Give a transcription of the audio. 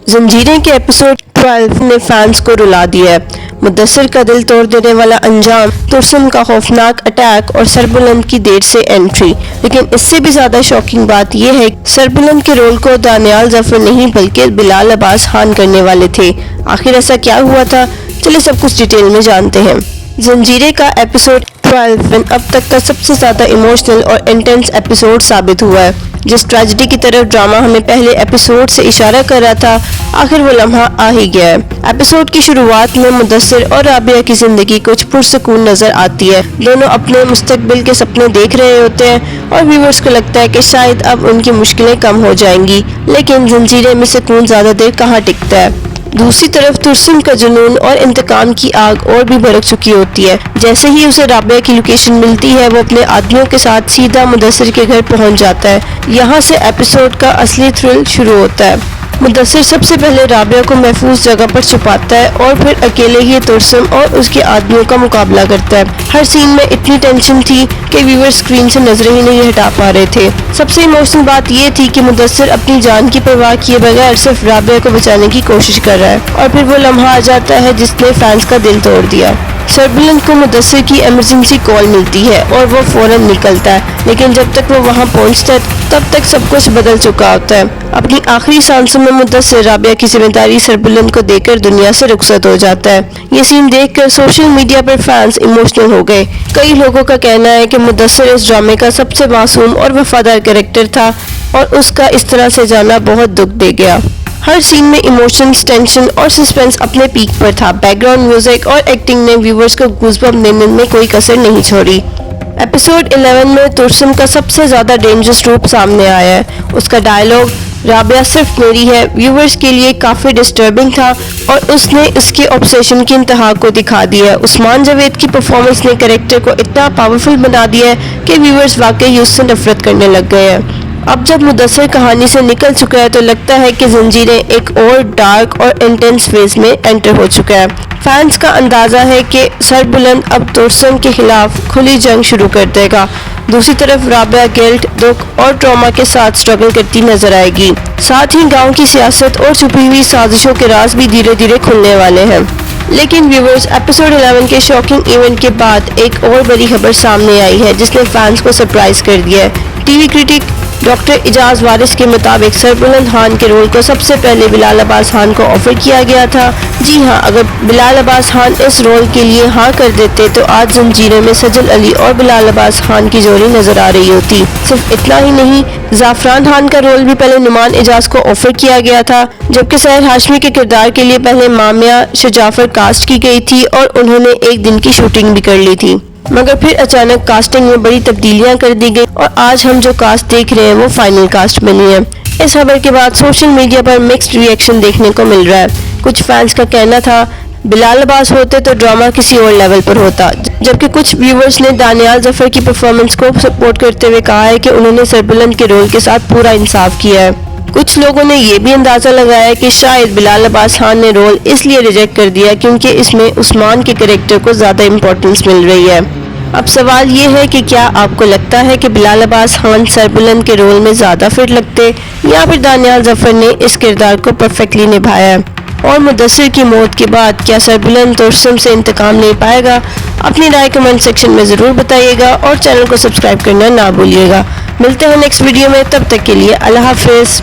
जंजीरें के एपिसोड 12 ने फैंस को रुला दिया है। मुद्दस्सिर का दिल तोड़ देने वाला अंजाम, तुर्सम का खौफनाक अटैक और सरबुलंद की देर से एंट्री। लेकिन इससे भी ज्यादा शॉकिंग बात यह है कि सरबुलंद के रोल को दानियाल जफर नहीं बल्कि बिलाल अब्बास खान करने वाले थे। आखिर ऐसा क्या हुआ था, चलिए सब कुछ डिटेल में जानते हैं। जंजीरें का एपिसोड 12 अब तक का सबसे ज्यादा इमोशनल और इंटेंस एपिसोड साबित हुआ है। जिस ट्रेजेडी की तरफ ड्रामा हमें पहले एपिसोड से इशारा कर रहा था, आखिर वो लम्हा आ ही गया है। एपिसोड की शुरुआत में मुद्दस्सिर और राबिया की जिंदगी कुछ पुरसुकून नजर आती है। दोनों अपने मुस्तकबिल के सपने देख रहे होते हैं और व्यूअर्स को लगता है कि शायद अब उनकी मुश्किलें कम हो जाएंगी। लेकिन जंजीरें में सुकून ज्यादा देर कहाँ टिकता है। दूसरी तरफ तुर्सम का जुनून और इंतकाम की आग और भी भड़क चुकी होती है। जैसे ही उसे राबिया की लोकेशन मिलती है, वो अपने आदमियों के साथ सीधा मुद्दस्सिर के घर पहुंच जाता है। यहाँ से एपिसोड का असली थ्रिल शुरू होता है। मुद्दस्सिर सबसे पहले राबिया को महफूज जगह पर छुपाता है और फिर अकेले ही तुर्सम और उसके आदमियों का मुकाबला करता है। हर सीन में इतनी टेंशन थी कि व्यूअर स्क्रीन से नजरें ही नहीं हटा पा रहे थे। सबसे इमोशनल बात यह थी कि मुद्दस्सिर अपनी जान की परवाह किए बगैर सिर्फ राबिया को बचाने की कोशिश कर रहा है और फिर वो लम्हा आ जाता है जिसने फैंस का दिल तोड़ दिया। सरबुलंद को मुद्दस्सिर की इमरजेंसी कॉल मिलती है और वो फौरन निकलता है, लेकिन जब तक वो वहाँ पहुँचता है तब तक सब कुछ बदल चुका होता है। अपनी आखिरी सांसों में मुद्दस्सिर राबिया की जिम्मेदारी सरबुलंद को देकर दुनिया से रुखसत हो जाता है। ये सीन देखकर सोशल मीडिया पर फैंस इमोशनल हो गए। कई लोगों का कहना है कि मुद्दस्सिर इस ड्रामे का सबसे मासूम और वफादार कैरेक्टर था और उसका इस तरह से जाना बहुत दुख दे गया। हर सीन में इमोशंस, टेंशन और सस्पेंस अपने पीक पर था। बैकग्राउंड म्यूजिक और एक्टिंग ने व्यूअर्स को गूज़बम्प देने में कोई कसर नहीं छोड़ी। एपिसोड 11 में तुर्सम का सबसे ज्यादा डेंजरस रूप सामने आया है। उसका डायलॉग राबिया सिर्फ मेरी है व्यूअर्स के लिए काफी डिस्टर्बिंग था और उसने इसके ऑब्सेशन की इंतहा को दिखा दिया है। उस्मान जावेद की परफॉर्मेंस ने कैरेक्टर को इतना पावरफुल बना दिया है कि व्यूअर्स वाकई उससे नफरत करने लग गए हैं। अब जब मुद्दस्सिर कहानी से निकल चुका है तो लगता है कि जंजीरें एक और डार्क और इंटेंस फेज में एंटर हो चुका है। फैंस का अंदाजा है कि सरबुलंद अब तुर्सम के खिलाफ खुली जंग शुरू कर देगा। दूसरी तरफ राबिया गिल्ट, दुख और ट्रॉमा के साथ स्ट्रगल करती नजर आएगी। साथ ही गांव की सियासत और छुपी हुई साजिशों के राज भी धीरे धीरे खुलने वाले हैं। लेकिन व्यूअर्स, एपिसोड 11 के शॉकिंग इवेंट के बाद एक और बड़ी खबर सामने आई है जिसने फैंस को सरप्राइज कर दिया है। टीवी क्रिटिक डॉक्टर इजाज वारिस के मुताबिक सरबुलंद खान के रोल को सबसे पहले बिलाल अब्बास खान को ऑफर किया गया था। जी हाँ, अगर बिलाल अब्बास खान इस रोल के लिए हाँ कर देते तो आज जंजीरों में सजल अली और बिलाल अब्बास खान की जोड़ी नजर आ रही होती। सिर्फ इतना ही नहीं, जाफरान खान का रोल भी पहले नुमान इजाज को ऑफर किया गया था, जबकि सहर हाशमी के किरदार के लिए पहले मामिया शजाफर कास्ट की गई थी और उन्होंने एक दिन की शूटिंग भी कर ली थी। मगर फिर अचानक कास्टिंग में बड़ी तब्दीलियां कर दी गई और आज हम जो कास्ट देख रहे हैं वो फाइनल कास्ट बनी है। इस खबर के बाद सोशल मीडिया पर मिक्स्ड रिएक्शन देखने को मिल रहा है। कुछ फैंस का कहना था बिलाल अब्बास होते तो ड्रामा किसी और लेवल पर होता, जबकि कुछ व्यूअर्स ने दानियाल जफर की परफॉर्मेंस को सपोर्ट करते हुए कहा है कि उन्होंने सरबुलंद के रोल के साथ पूरा इंसाफ किया है। कुछ लोगों ने ये भी अंदाजा लगाया कि शायद बिलाल अब्बास खान ने रोल इसलिए रिजेक्ट कर दिया क्योंकि इसमें उस्मान के कैरेक्टर को ज्यादा इम्पोर्टेंस मिल रही है। अब सवाल ये है कि क्या आपको लगता है कि बिलाल अब्बास खान सरबुलंद के रोल में ज्यादा फिट लगते या फिर दानियाल जफर ने इस किरदार को परफेक्टली निभाया है? और मुद्दस्सिर की मौत के बाद क्या सरबुलंद तुर्सम से इंतकाम ले पाएगा? अपनी राय कमेंट सेक्शन में जरूर बताइएगा और चैनल को सब्सक्राइब करना ना भूलिएगा। मिलते हैं नेक्स्ट वीडियो में, तब तक के लिए अल्लाह हाफिज।